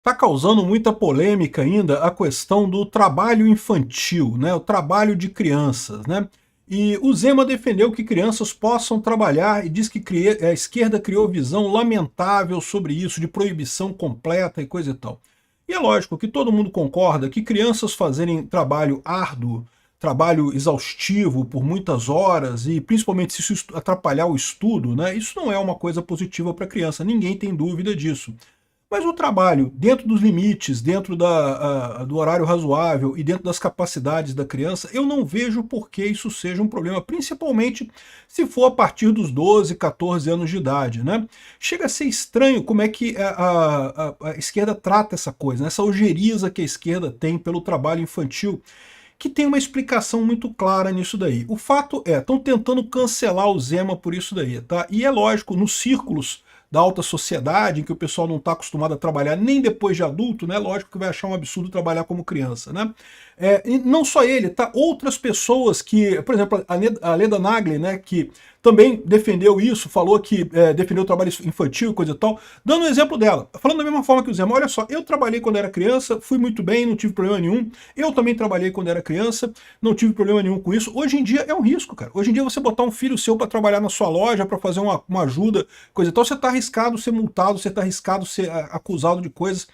Está causando muita polêmica ainda a questão do trabalho infantil, né? O trabalho de crianças, né? E o Zema defendeu que crianças possam trabalhar e diz que a esquerda criou visão lamentável sobre isso, de proibição completa e coisa e tal. E é lógico que todo mundo concorda que crianças fazerem trabalho árduo, trabalho exaustivo por muitas horas e principalmente se isso atrapalhar o estudo, né? Isso não é uma coisa positiva para a criança, ninguém tem dúvida disso. Mas o trabalho, dentro dos limites, dentro do horário razoável e dentro das capacidades da criança, eu não vejo por que isso seja um problema, principalmente se for a partir dos 12, 14 anos de idade, né? Chega a ser estranho como é que a esquerda trata essa coisa, né? Essa ojeriza que a esquerda tem pelo trabalho infantil, que tem uma explicação muito clara nisso daí. O fato é, estão tentando cancelar o Zema por isso daí, tá? E é lógico, nos círculos da alta sociedade, em que o pessoal não está acostumado a trabalhar nem depois de adulto, né? Lógico que vai achar um absurdo trabalhar como criança, né? E não só ele, tá? Outras pessoas que, por exemplo, a Leda Nagli, né? Que também defendeu isso, falou que defendeu o trabalho infantil, coisa e tal, dando um exemplo dela, falando da mesma forma que o Zé, olha só, eu trabalhei quando era criança, fui muito bem, não tive problema nenhum, eu também trabalhei quando era criança, não tive problema nenhum com isso. Hoje em dia é um risco, cara. Hoje em dia você botar um filho seu para trabalhar na sua loja, para fazer uma ajuda, coisa e tal, você está arriscado ser multado, você está arriscado ser acusado de coisas.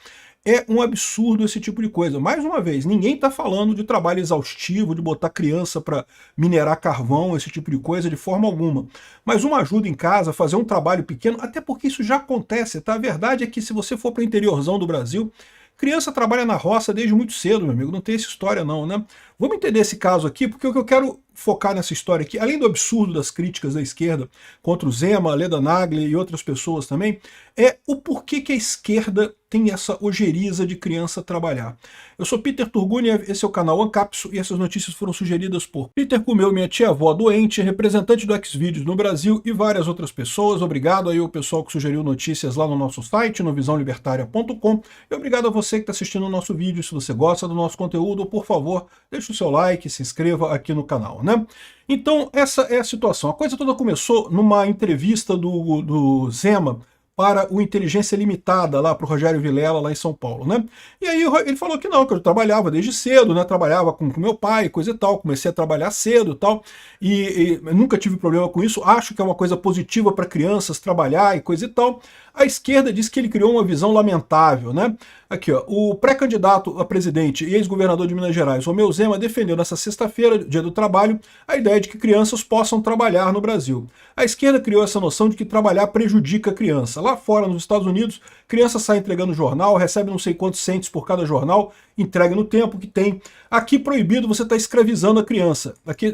É um absurdo esse tipo de coisa. Mais uma vez, ninguém está falando de trabalho exaustivo, de botar criança para minerar carvão, esse tipo de coisa, de forma alguma. Mas uma ajuda em casa, fazer um trabalho pequeno, até porque isso já acontece, tá? A verdade é que se você for para o interiorzão do Brasil, criança trabalha na roça desde muito cedo, meu amigo, não tem essa história não, né? Vamos entender esse caso aqui, porque o que eu quero focar nessa história aqui, além do absurdo das críticas da esquerda contra o Zema, a Leda Nagli e outras pessoas também, é o porquê que a esquerda tem essa ojeriza de criança trabalhar. Eu sou Peter Turguniev, esse é o canal Ancapso e essas notícias foram sugeridas por Peter Comeu, minha tia-avó doente, representante do Xvideos no Brasil e várias outras pessoas. Obrigado aí ao pessoal que sugeriu notícias lá no nosso site, no visãolibertaria.com, e obrigado a você que está assistindo o nosso vídeo. Se você gosta do nosso conteúdo, por favor, deixe o seu like, se inscreva aqui no canal, né? Então, essa é a situação. A coisa toda começou numa entrevista do Zema para o Inteligência Limitada, lá para o Rogério Vilela, lá em São Paulo, né? E aí ele falou que não, que eu trabalhava desde cedo, né? Trabalhava com meu pai, coisa e tal, comecei a trabalhar cedo e tal, e nunca tive problema com isso, acho que é uma coisa positiva para crianças trabalhar e coisa e tal. A esquerda diz que ele criou uma visão lamentável, né? Aqui, ó, o pré-candidato a presidente e ex-governador de Minas Gerais, Romeu Zema, defendeu nessa sexta-feira, dia do trabalho, a ideia de que crianças possam trabalhar no Brasil. A esquerda criou essa noção de que trabalhar prejudica a criança. Lá fora, nos Estados Unidos, criança sai entregando jornal, recebe não sei quantos centes por cada jornal, entrega no tempo que tem. Aqui proibido, você está escravizando a criança. Aqui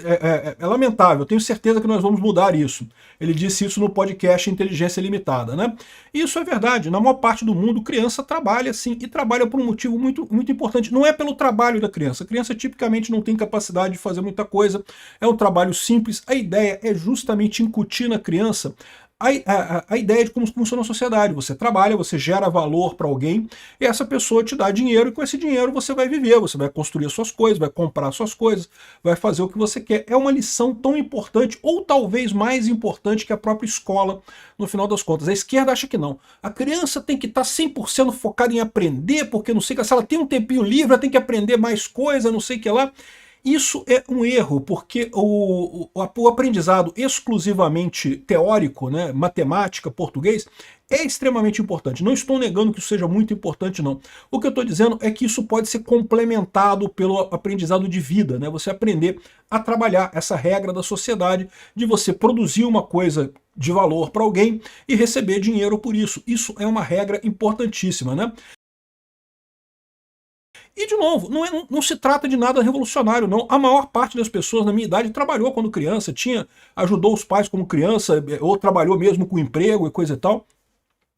é lamentável, tenho certeza que nós vamos mudar isso. Ele disse isso no podcast Inteligência Limitada, né? E isso é verdade, na maior parte do mundo, criança trabalha sim, e trabalha por um motivo muito, muito importante. Não é pelo trabalho da criança. A criança tipicamente não tem capacidade de fazer muita coisa, é um trabalho simples. A ideia é justamente incutir na criança a ideia de como funciona a sociedade. Você trabalha, você gera valor para alguém, e essa pessoa te dá dinheiro, e com esse dinheiro você vai viver, você vai construir as suas coisas, vai comprar as suas coisas, vai fazer o que você quer. É uma lição tão importante, ou talvez mais importante que a própria escola, no final das contas. A esquerda acha que não. A criança tem que estar 100% focada em aprender, porque não sei que se ela tem um tempinho livre, ela tem que aprender mais coisa, não sei o que lá. Isso é um erro, porque o aprendizado exclusivamente teórico, né, matemática, português, é extremamente importante. Não estou negando que isso seja muito importante, não. O que eu estou dizendo é que isso pode ser complementado pelo aprendizado de vida, né? Você aprender a trabalhar essa regra da sociedade de você produzir uma coisa de valor para alguém e receber dinheiro por isso. Isso é uma regra importantíssima, né? E, de novo, não se trata de nada revolucionário, não. A maior parte das pessoas na minha idade trabalhou quando criança, ajudou os pais como criança, ou trabalhou mesmo com emprego e coisa e tal.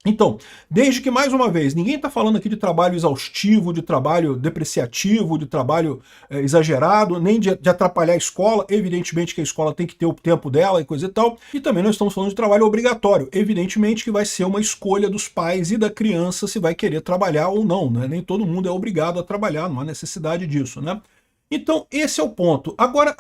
Então, desde que, mais uma vez, ninguém está falando aqui de trabalho exaustivo, de trabalho depreciativo, de trabalho exagerado, nem de atrapalhar a escola. Evidentemente que a escola tem que ter o tempo dela e coisa e tal. E também não estamos falando de trabalho obrigatório. Evidentemente que vai ser uma escolha dos pais e da criança se vai querer trabalhar ou não, né? Nem todo mundo é obrigado a trabalhar, não há necessidade disso, né? Então, esse é o ponto. Agora,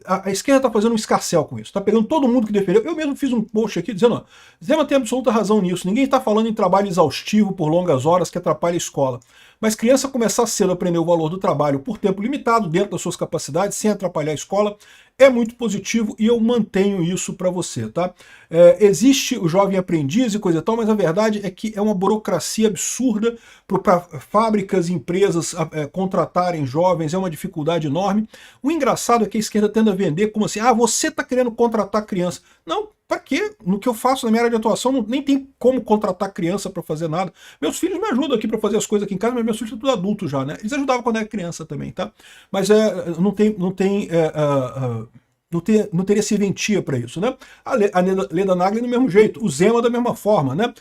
a esquerda está fazendo um escarcéu com isso. Está pegando todo mundo que defendeu. Eu mesmo fiz um post aqui dizendo, ó, Zema tem absoluta razão nisso. Ninguém está falando em trabalho exaustivo por longas horas que atrapalha a escola. Mas criança começar cedo a aprender o valor do trabalho por tempo limitado, dentro das suas capacidades, sem atrapalhar a escola, é muito positivo e eu mantenho isso para você, tá? Existe o jovem aprendiz e coisa e tal, mas a verdade é que é uma burocracia absurda para fábricas e empresas contratarem jovens, é uma dificuldade enorme. O engraçado é que a esquerda tende a vender como assim, você está querendo contratar criança. Não, para quê? No que eu faço na minha área de atuação, nem tem como contratar criança para fazer nada. Meus filhos me ajudam aqui para fazer as coisas aqui em casa, mas meus filhos são tudo adultos já, né? Eles ajudavam quando era criança também, tá? Mas não teria serventia para isso, né? A Leda Nagli do mesmo jeito, o Zema da mesma forma, né?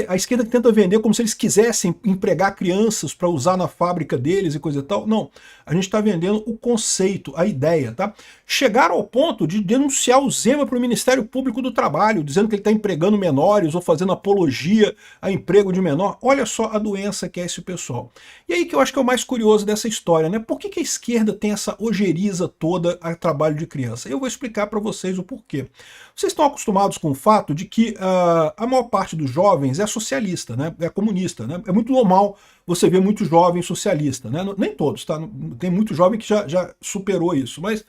A esquerda tenta vender como se eles quisessem empregar crianças para usar na fábrica deles e coisa e tal. Não, a gente está vendendo o conceito, a ideia, tá? Chegaram ao ponto de denunciar o Zema para o Ministério Público do Trabalho, dizendo que ele está empregando menores ou fazendo apologia a emprego de menor. Olha só a doença que é esse pessoal. E aí que eu acho que é o mais curioso dessa história, né? Por que a esquerda tem essa ojeriza toda a trabalho de criança? Eu vou explicar para vocês o porquê. Vocês estão acostumados com o fato de que a maior parte dos jovens é socialista, né? É comunista, né? É muito normal você ver muito jovem socialista, né? Nem todos, tá? Tem muito jovem que já superou isso, mas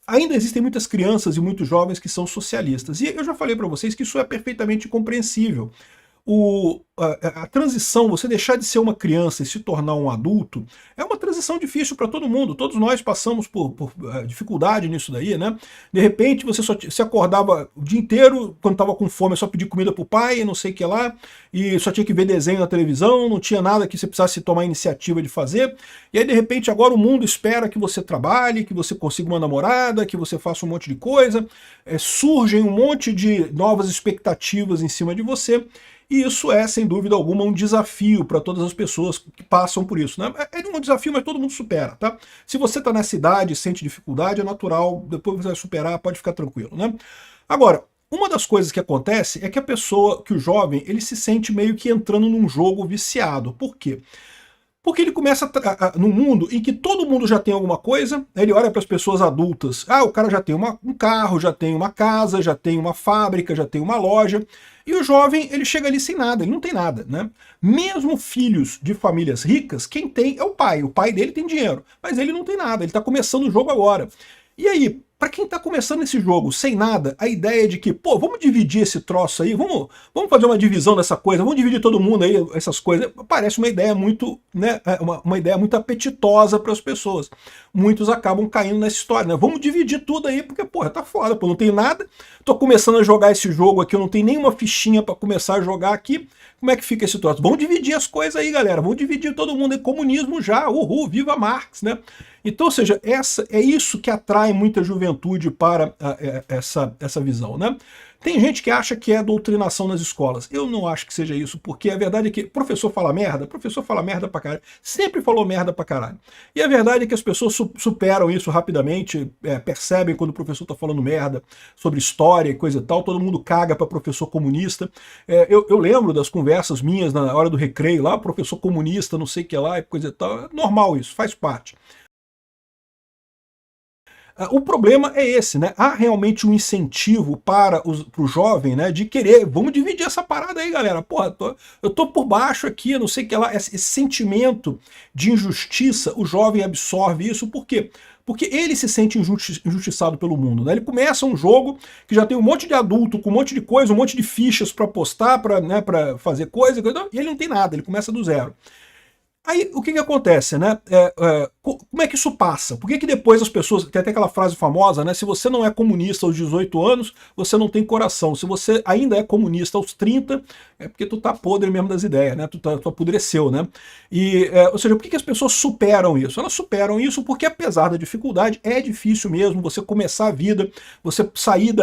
ainda existem muitas crianças e muitos jovens que são socialistas. E eu já falei para vocês que isso é perfeitamente compreensível. A transição, você deixar de ser uma criança e se tornar um adulto, é uma transição difícil para todo mundo. Todos nós passamos por dificuldade nisso daí, né? De repente você só se acordava o dia inteiro, quando estava com fome, só pedir comida para o pai, não sei o que lá, e só tinha que ver desenho na televisão, não tinha nada que você precisasse tomar iniciativa de fazer. E aí, de repente, agora o mundo espera que você trabalhe, que você consiga uma namorada, que você faça um monte de coisa, surgem um monte de novas expectativas em cima de você. E isso é, sem dúvida alguma, um desafio para todas as pessoas que passam por isso, né? É um desafio, mas todo mundo supera, tá? Se você está nessa idade e sente dificuldade, é natural, depois você vai superar, pode ficar tranquilo, né? Agora, uma das coisas que acontece é que que o jovem, ele se sente meio que entrando num jogo viciado. Por quê? Porque ele começa num mundo em que todo mundo já tem alguma coisa, ele olha para as pessoas adultas, o cara já tem um carro, já tem uma casa, já tem uma fábrica, já tem uma loja, e o jovem, ele chega ali sem nada, ele não tem nada, né? Mesmo filhos de famílias ricas, quem tem é o pai dele tem dinheiro, mas ele não tem nada, ele está começando o jogo agora. E aí, para quem está começando esse jogo sem nada, a ideia de que, vamos dividir esse troço aí, vamos fazer uma divisão dessa coisa, vamos dividir todo mundo aí, essas coisas, parece uma ideia muito, né, uma ideia muito apetitosa para as pessoas. Muitos acabam caindo nessa história, né? Vamos dividir tudo aí, porque, tá foda, não tem nada, tô começando a jogar esse jogo aqui, eu não tenho nenhuma fichinha para começar a jogar aqui, como é que fica esse troço? Vamos dividir as coisas aí, galera, vamos dividir todo mundo, é comunismo já, uhul, viva Marx, né? Então, ou seja, é isso que atrai muita juventude para essa visão, né? Tem gente que acha que é doutrinação nas escolas. Eu não acho que seja isso, porque a verdade é que professor fala merda pra caralho. Sempre falou merda pra caralho. E a verdade é que as pessoas superam isso rapidamente, percebem quando o professor tá falando merda sobre história e coisa e tal, todo mundo caga pra professor comunista. Eu lembro das conversas minhas na hora do recreio lá, professor comunista, não sei o que lá, e coisa e tal. É normal isso, faz parte. O problema é esse, né? Há realmente um incentivo para o jovem, né, de querer, vamos dividir essa parada aí, galera. Eu tô por baixo aqui, não sei o que lá. Esse sentimento de injustiça, o jovem absorve isso. Por quê? Porque ele se sente injustiçado pelo mundo, né? Ele começa um jogo que já tem um monte de adulto, com um monte de coisa, um monte de fichas para postar, para fazer coisa, e ele não tem nada, ele começa do zero. Aí, o que acontece, né? Como é que isso passa? Por que depois as pessoas... Tem até aquela frase famosa, né? Se você não é comunista aos 18 anos, você não tem coração. Se você ainda é comunista aos 30, é porque tu tá podre mesmo das ideias, né? Tu apodreceu, né? Ou seja, por que as pessoas superam isso? Elas superam isso porque, apesar da dificuldade, é difícil mesmo você começar a vida, você sair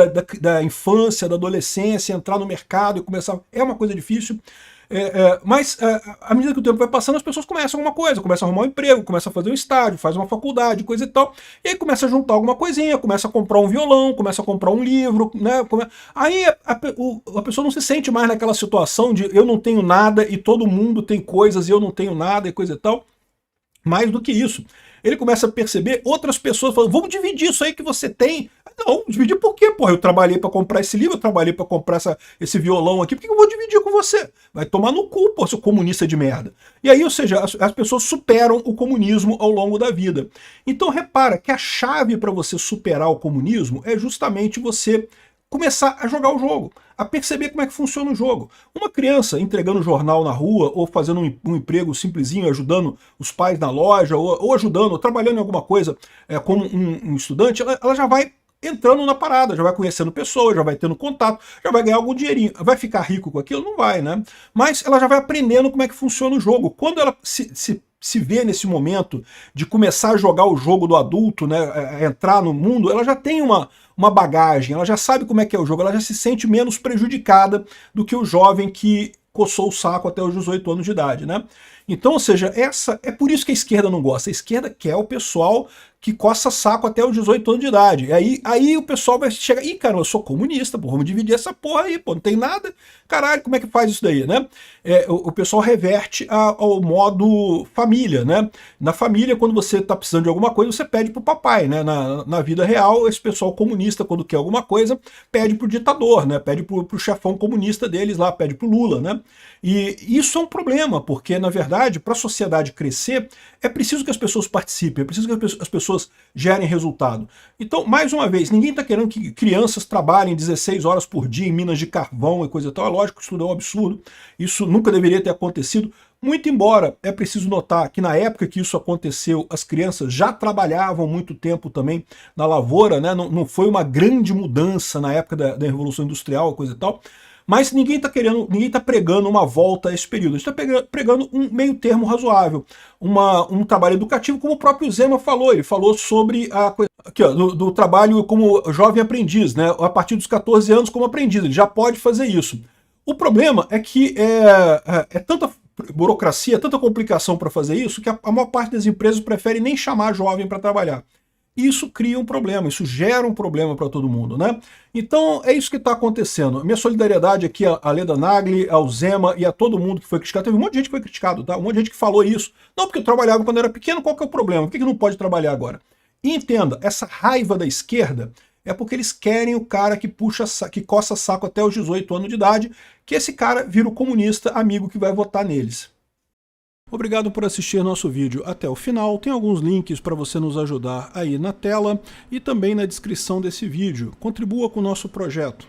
da infância, da adolescência, entrar no mercado e começar... É uma coisa difícil. Mas à medida que o tempo vai passando, as pessoas começam alguma coisa, começam a arrumar um emprego, começam a fazer um estágio, faz uma faculdade, coisa e tal, e aí começa a juntar alguma coisinha, começa a comprar um violão, começa a comprar um livro, né? Aí a pessoa não se sente mais naquela situação de eu não tenho nada e todo mundo tem coisas e eu não tenho nada e coisa e tal. Mais do que isso, ele começa a perceber outras pessoas falando, vamos dividir isso aí que você tem. Não, dividir por quê, porra? Eu trabalhei para comprar esse livro, eu trabalhei para comprar esse violão aqui, por que eu vou dividir com você? Vai tomar no cu, pô, seu comunista de merda. E aí, ou seja, as pessoas superam o comunismo ao longo da vida. Então repara que a chave para você superar o comunismo é justamente você começar a jogar o jogo, a perceber como é que funciona o jogo. Uma criança entregando jornal na rua, ou fazendo um emprego simplesinho, ajudando os pais na loja, ou ajudando, ou trabalhando em alguma coisa como um estudante, ela já vai entrando na parada, já vai conhecendo pessoas, já vai tendo contato, já vai ganhar algum dinheirinho. Vai ficar rico com aquilo? Não vai, né? Mas ela já vai aprendendo como é que funciona o jogo. Quando ela se vê nesse momento de começar a jogar o jogo do adulto, né, entrar no mundo, ela já tem uma bagagem, ela já sabe como é que é o jogo, ela já se sente menos prejudicada do que o jovem que coçou o saco até os 18 anos de idade, né? Então, ou seja, é por isso que a esquerda não gosta. A esquerda quer o pessoal que coça saco até os 18 anos de idade. E aí o pessoal vai chegar, ih, cara, eu sou comunista, pô, vamos dividir essa porra aí, pô, não tem nada. Caralho, como é que faz isso daí, né? O pessoal reverte ao modo família, né? Na família, quando você tá precisando de alguma coisa, você pede pro papai, né? Na vida real, esse pessoal comunista, quando quer alguma coisa, pede pro ditador, né? Pede pro chefão comunista deles lá, pede pro Lula, né? E isso é um problema, porque, na verdade, para a sociedade crescer, é preciso que as pessoas participem, é preciso que as pessoas gerem resultado. Então, mais uma vez, ninguém está querendo que crianças trabalhem 16 horas por dia em minas de carvão e coisa e tal. É lógico que isso tudo é um absurdo, isso nunca deveria ter acontecido, muito embora é preciso notar que na época que isso aconteceu, as crianças já trabalhavam muito tempo também na lavoura, né? Não foi uma grande mudança na época da Revolução Industrial, coisa e tal. Mas ninguém está pregando uma volta a esse período. A gente está pregando um meio termo razoável, um trabalho educativo, como o próprio Zema falou. Ele falou sobre aqui, ó, do trabalho como jovem aprendiz, né? A partir dos 14 anos como aprendiz, ele já pode fazer isso. O problema é que é tanta burocracia, tanta complicação para fazer isso, que a maior parte das empresas prefere nem chamar jovem para trabalhar. Isso cria um problema, isso gera um problema para todo mundo, né? Então é isso que está acontecendo. Minha solidariedade aqui a Leda Nagli, ao Zema e a todo mundo que foi criticado. Teve um monte de gente que foi criticado, tá? Um monte de gente que falou isso. Não, porque eu trabalhava quando era pequeno, qual que é o problema? Por que não pode trabalhar agora? E entenda, essa raiva da esquerda é porque eles querem o cara que que coça saco até os 18 anos de idade, que esse cara vira o comunista amigo que vai votar neles. Obrigado por assistir nosso vídeo até o final. Tem alguns links para você nos ajudar aí na tela e também na descrição desse vídeo. Contribua com o nosso projeto.